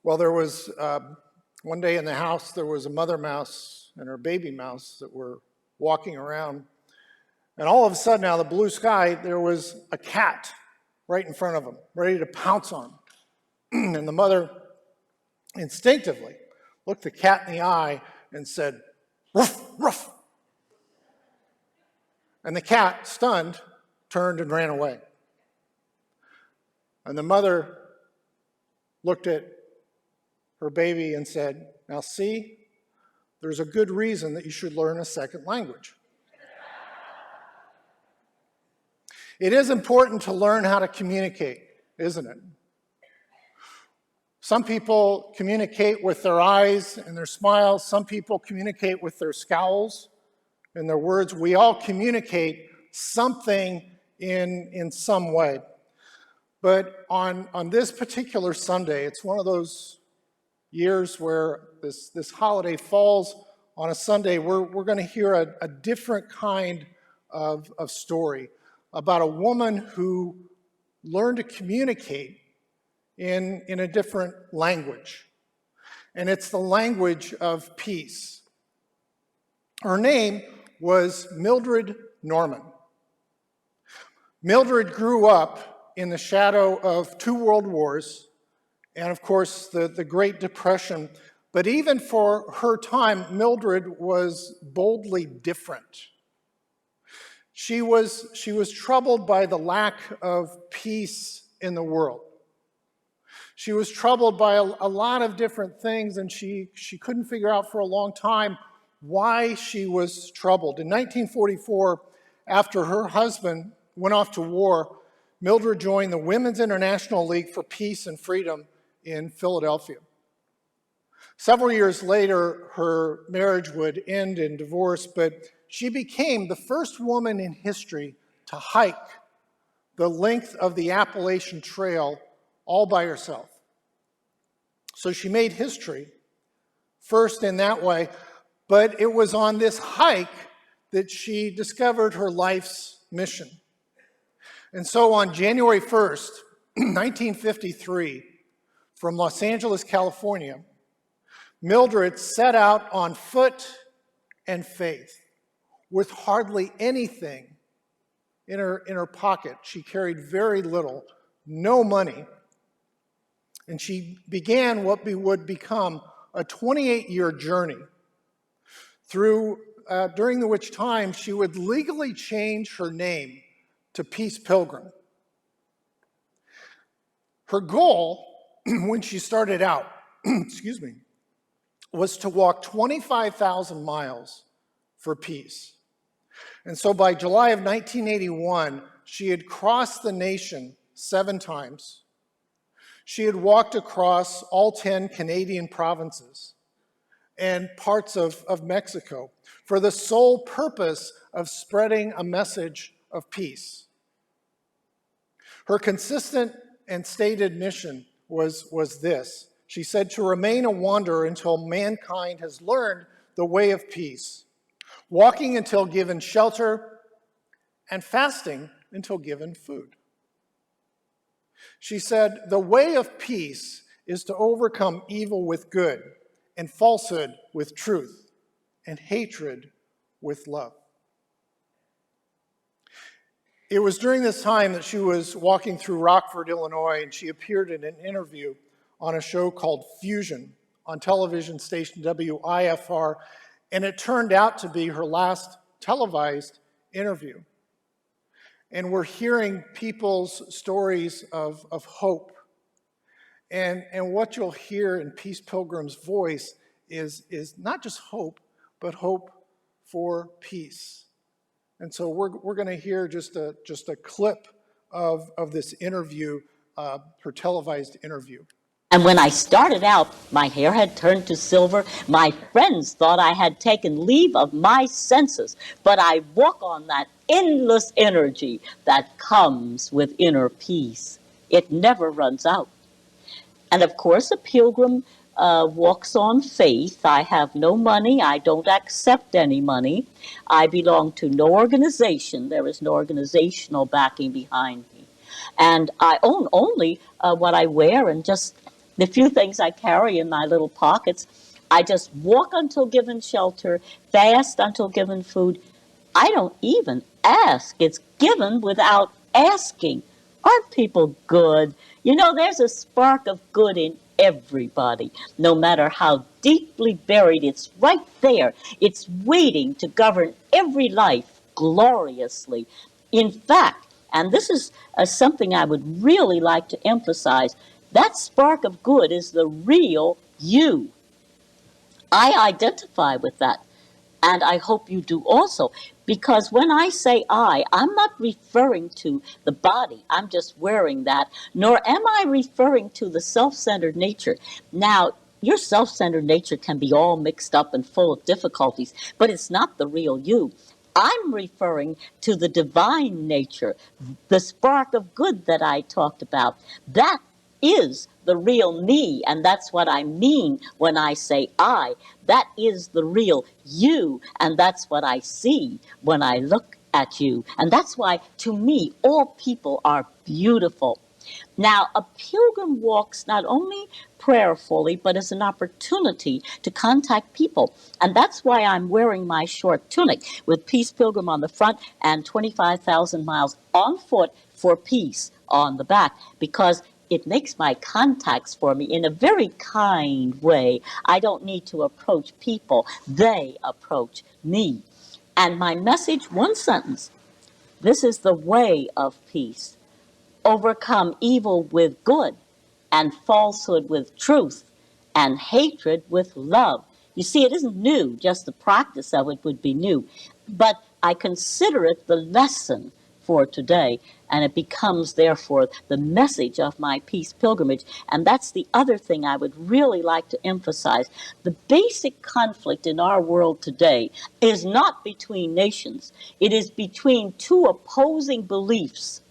Well, there was one day in the house, there was a mother mouse and her baby mouse that were walking around. And all of a sudden, out of the blue sky, there was a cat right in front of them, ready to pounce on them. And the mother instinctively looked the cat in the eye and said, "Ruff, ruff." And the cat, stunned, turned and ran away. And the mother looked at her baby and said, "Now see, there's a good reason that you should learn a second language." It is important to learn how to communicate, isn't it? Some people communicate with their eyes and their smiles. Some people communicate with their scowls and their words. We all communicate something in some way. But on this particular Sunday, it's one of those years where this holiday falls on a Sunday. We're going to hear a different kind of story about a woman who learned to communicate in a different language. And it's the language of peace. Her name was Mildred Norman. Mildred grew up in the shadow of 2 world wars and, of course, the Great Depression. But even for her time, Mildred was boldly different. She was troubled by the lack of peace in the world. She was troubled by a lot of different things, and she couldn't figure out for a long time why she was troubled. In 1944, after her husband went off to war, Mildred joined the Women's International League for Peace and Freedom in Philadelphia. Several years later, her marriage would end in divorce, but she became the first woman in history to hike the length of the Appalachian Trail all by herself. So she made history, first in that way, but it was on this hike that she discovered her life's mission. And so on January 1st, 1953, from Los Angeles, California, Mildred set out on foot and faith with hardly anything in her pocket. She carried very little, no money. And she began what would become a 28-year journey during which time she would legally change her name to Peace Pilgrim. Her goal, when she started out, was to walk 25,000 miles for peace. And so by July of 1981, she had crossed the nation 7 times. She had walked across all 10 Canadian provinces and parts of Mexico for the sole purpose of spreading a message of peace. Her consistent and stated mission was this. She said, to remain a wanderer until mankind has learned the way of peace, walking until given shelter, and fasting until given food. She said, the way of peace is to overcome evil with good, and falsehood with truth, and hatred with love. It was during this time that she was walking through Rockford, Illinois, and she appeared in an interview on a show called Fusion on television station WIFR, and it turned out to be her last televised interview. And we're hearing people's stories of hope. And what you'll hear in Peace Pilgrim's voice is not just hope, but hope for peace. And so we're going to hear just a clip of this interview, her televised interview. And when I started out, my hair had turned to silver. My friends thought I had taken leave of my senses. But I walk on that endless energy that comes with inner peace. It never runs out. And of course, a pilgrim walks on faith. I have no money. I don't accept any money. I belong to no organization. There is no organizational backing behind me. And I own only what I wear and just The few things I carry in my little pockets, I just walk until given shelter, fast until given food. I don't even ask. It's given without asking. Aren't people good? You know, there's a spark of good in everybody. No matter how deeply buried, it's right there. It's waiting to govern every life gloriously. In fact, and this is something I would really like to emphasize, that spark of good is the real you. I identify with that. And I hope you do also. Because when I say I'm not referring to the body. I'm just wearing that. Nor am I referring to the self-centered nature. Now, your self-centered nature can be all mixed up and full of difficulties, but it's not the real you. I'm referring to the divine nature, the spark of good that I talked about. That is the real me, and that's what I mean when I say I. That is the real you, and that's what I see when I look at you. And that's why, to me, all people are beautiful. Now, a pilgrim walks not only prayerfully, but as an opportunity to contact people. And that's why I'm wearing my short tunic with Peace Pilgrim on the front and 25,000 miles on foot for peace on the back, because it makes my contacts for me in a very kind way. I don't need to approach people, they approach me. And my message, one sentence: this is the way of peace. Overcome evil with good, and falsehood with truth, and hatred with love. You see, it isn't new, just the practice of it would be new. But I consider it the lesson for today, and it becomes, therefore, the message of my peace pilgrimage. And that's the other thing I would really like to emphasize. The basic conflict in our world today is not between nations, it is between two opposing beliefs.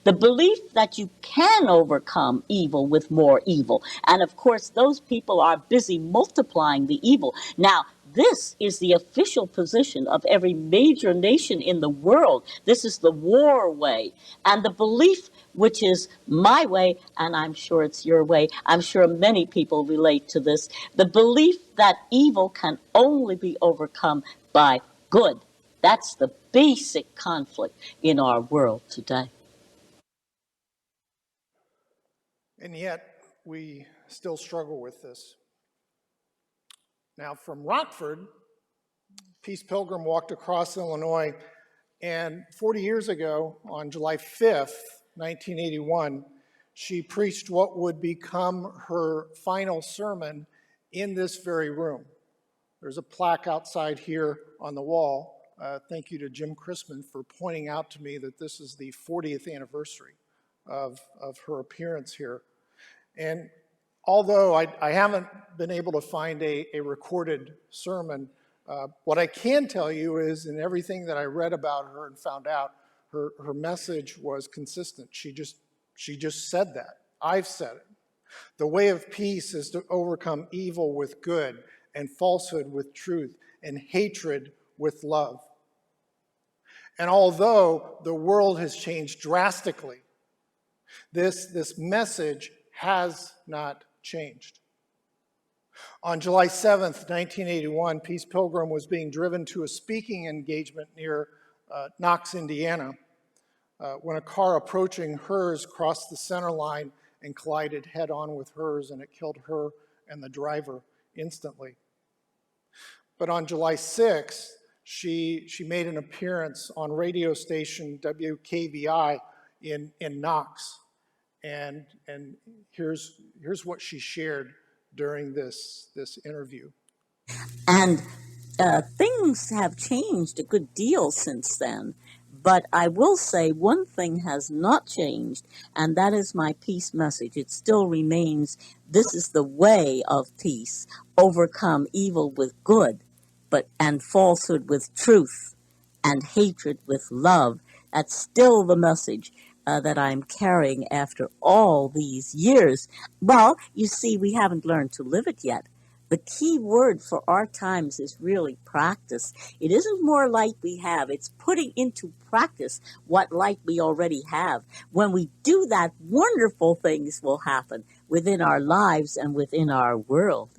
The belief that you can overcome evil with more evil. And of course, those people are busy multiplying the evil. Now, this is the official position of every major nation in the world. This is the war way. And the belief, which is my way, and I'm sure it's your way, I'm sure many people relate to this, the belief that evil can only be overcome by good. That's the basic conflict in our world today. And yet, we still struggle with this. Now, from Rockford, Peace Pilgrim walked across Illinois, and 40 years ago, on July 5th, 1981, she preached what would become her final sermon in this very room. There's a plaque outside here on the wall. Thank you to Jim Chrisman for pointing out to me that this is the 40th anniversary of her appearance here. And although I haven't been able to find a recorded sermon, what I can tell you is in everything that I read about her and found out, her message was consistent. She just said that. I've said it. The way of peace is to overcome evil with good, and falsehood with truth, and hatred with love. And although the world has changed drastically, this message has not changed. On July 7th, 1981, Peace Pilgrim was being driven to a speaking engagement near Knox, Indiana, when a car approaching hers crossed the center line and collided head-on with hers, and it killed her and the driver instantly. But on July 6th, she made an appearance on radio station WKVI in Knox. And here's what she shared during this interview. And things have changed a good deal since then. But I will say one thing has not changed, and that is my peace message. It still remains, this is the way of peace. Overcome evil with good, and falsehood with truth, and hatred with love. That's still the message that I'm carrying after all these years. Well, you see, we haven't learned to live it yet. The key word for our times is really practice. It isn't more light we have, it's putting into practice what light we already have. When we do that, wonderful things will happen. within our lives and within our world.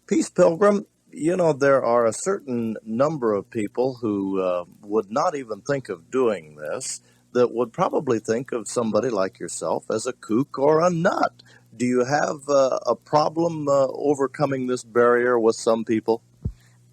Peace Pilgrim, there are a certain number of people who would not even think of doing this, that would probably think of somebody like yourself as a kook or a nut. Do you have a problem overcoming this barrier with some people?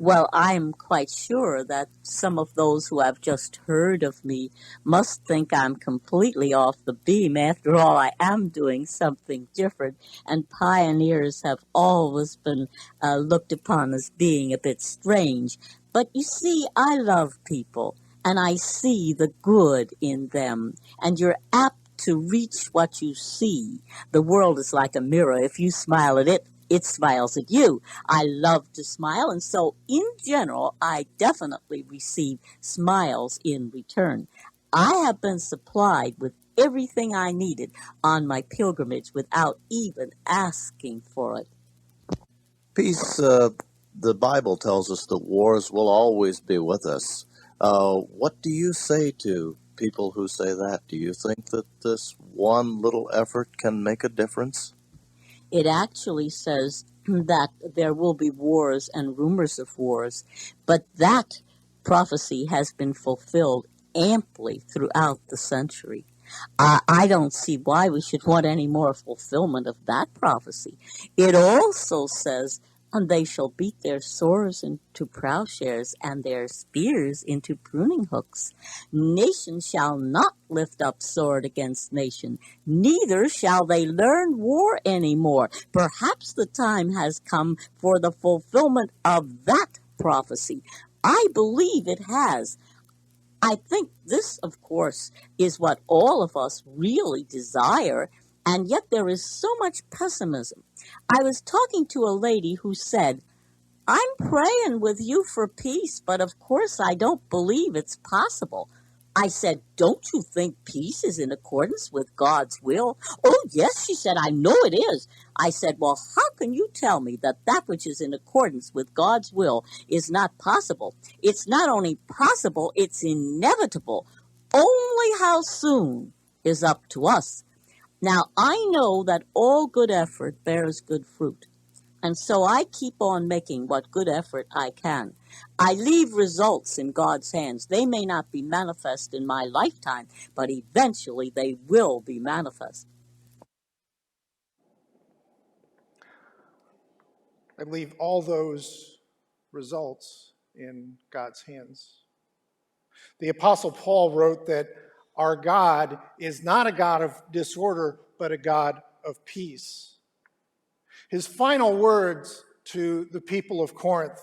Well, I'm quite sure that some of those who have just heard of me must think I'm completely off the beam. After all, I am doing something different, and pioneers have always been looked upon as being a bit strange. But you see, I love people, and I see the good in them, and you're apt to reach what you see. The world is like a mirror. If you smile at it, it smiles at you. I love to smile, and so in general, I definitely receive smiles in return. I have been supplied with everything I needed on my pilgrimage without even asking for it. Peace, the Bible tells us that wars will always be with us. What do you say to people who say that? Do you think that this one little effort can make a difference? It actually says that there will be wars and rumors of wars, but that prophecy has been fulfilled amply throughout the century. I don't see why we should want any more fulfillment of that prophecy. It also says, and they shall beat their swords into plowshares and their spears into pruning hooks. Nation shall not lift up sword against nation, neither shall they learn war any more. Perhaps the time has come for the fulfillment of that prophecy. I believe it has. I think this, of course, is what all of us really desire, and yet there is so much pessimism. I was talking to a lady who said, I'm praying with you for peace, but of course I don't believe it's possible. I said, don't you think peace is in accordance with God's will? Oh, yes, she said, I know it is. I said, well, how can you tell me that that which is in accordance with God's will is not possible? It's not only possible, it's inevitable. Only how soon is up to us. Now, I know that all good effort bears good fruit. And so I keep on making what good effort I can. I leave results in God's hands. They may not be manifest in my lifetime, but eventually they will be manifest. I leave all those results in God's hands. The Apostle Paul wrote that our God is not a God of disorder, but a God of peace. His final words to the people of Corinth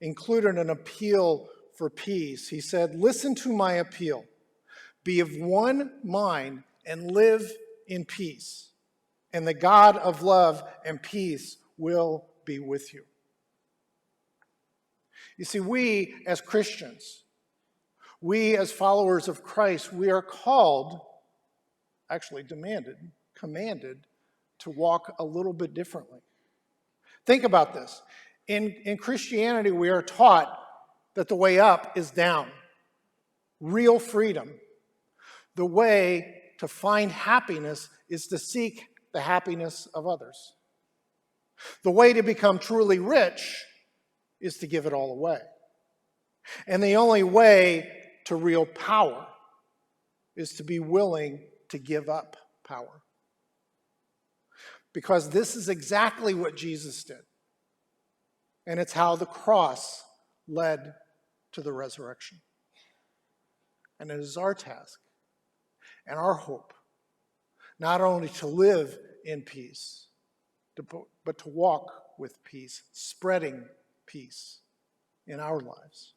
included an appeal for peace. He said, listen to my appeal. Be of one mind and live in peace. And the God of love and peace will be with you. You see, we as Christians, we as followers of Christ, we are called, actually demanded, commanded to walk a little bit differently. Think about this. In Christianity, we are taught that the way up is down. Real freedom. The way to find happiness is to seek the happiness of others. The way to become truly rich is to give it all away. And the only way to real power is to be willing to give up power. Because this is exactly what Jesus did. And it's how the cross led to the resurrection. And it is our task and our hope not only to live in peace, but to walk with peace, spreading peace in our lives.